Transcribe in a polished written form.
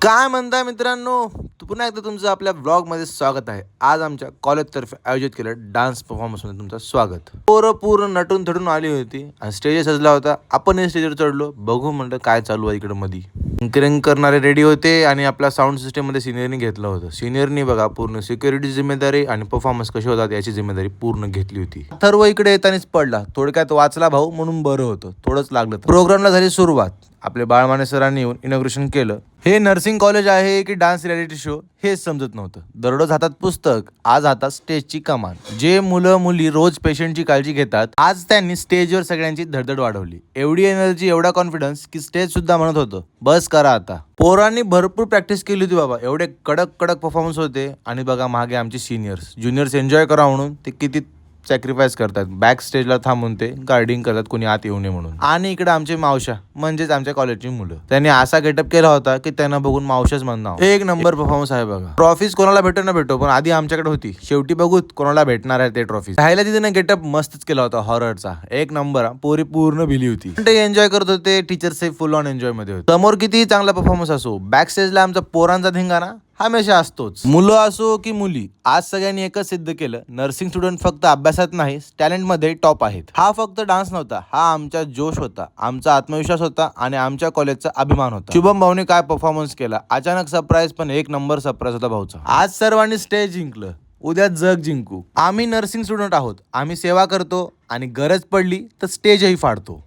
काय म्हणताय मित्रांनो, पुन्हा एकदा तुमचं आपल्या ब्लॉगमध्ये स्वागत आहे. आज आमच्या कॉलेजतर्फे आयोजित केलं डान्स परफॉर्मन्समध्ये तुमचं स्वागत. पोरं पूर्ण नटून थटून आली होती आणि स्टेज सजला होता. आपण स्टेजवर चढलो, बघू म्हणलं काय चालू आहे इकडे मध्ये. अँकरिंग करणारे रेडी होते आणि आपल्या साऊंड सिस्टम मध्ये सिनियरनी घेतलं होतं. सिनियरनी बघा पूर्ण सिक्युरिटी जिम्मेदारी आणि परफॉर्मन्स कशी होतात याची जिम्मेदारी पूर्ण घेतली होती. सर्व इकडे येतानाच पडला, थोडक्यात वाचला भाऊ म्हणून बरं होतं, थोडंच लागलं. प्रोग्रामला झाली सुरुवात. आपले बाळमाने सरांनी येऊन इनॉग्रेशन केलं. हे नर्सिंग कॉलेज आहे की डान्स रियालिटी शो हेच समजत नव्हतं. दररोज हातात पुस्तक, आज हातात स्टेजची कमान. जे मुलं मुली रोज पेशंटची काळजी घेतात, आज त्यांनी स्टेजवर सगळ्यांची धडधड वाढवली. एवढी एनर्जी, एवढा कॉन्फिडन्स की स्टेज सुद्धा म्हणत होतं बस करा आता. पोरांनी भरपूर प्रॅक्टिस केली होती बाबा. एवढे कडक कडक परफॉर्मन्स होते. आणि बघा मागे आमचे ज्युनियर्स एन्जॉय करा म्हणून ते किती सॅक्रिफाईस करतात. बॅक स्टेजला थांबून ते गार्डिंग करतात कोणी आत येऊ नये म्हणून. आणि इकडे आमचे मावशा म्हणजेच आमच्या कॉलेजची मुलं, त्यांनी असा गेटअप केला होता की त्यांना बघून मावशाच म्हणणं. एक नंबर परफॉर्मन्स आहे बघा. ट्रॉफीज कोणाला भेटो ना भेटो, पण आधी आमच्याकडे होती. शेवटी बघू कोणाला भेटणार आहे ते ट्रॉफी. राहायला तिथे गेटअप मस्तच केला होता हॉररचा. एक नंबर. पोरी पूर्ण भिली होती. ते एन्जॉय करत होते. टीचर्स फुल ऑन एन्जॉय मध्ये होते. समोर कितीही चांगला परफॉर्मन्स असो, बॅक स्टेजला आमचा पोरांचा धिंगाणा हमेशा असतोच. मुलं असो की मुली, आज सगळ्यांनी एकच सिद्ध केलं, नर्सिंग स्टुडंट फक्त अभ्यासात नाही टॅलेंट मध्ये टॉप आहेत. हा फक्त डान्स नव्हता, हा आमचा जोश होता, आमचा आत्मविश्वास होता आणि आमच्या कॉलेजचा अभिमान होता. शुभम भाऊने काय परफॉर्मन्स केला. अचानक सरप्राईज, पण एक नंबर सरप्राईज होता भाऊचा. आज सर्वांनी स्टेज जिंकलं, उद्या जग जिंकू. आम्ही नर्सिंग स्टुडंट आहोत, आम्ही सेवा करतो आणि गरज पडली तर स्टेजही फाडतो.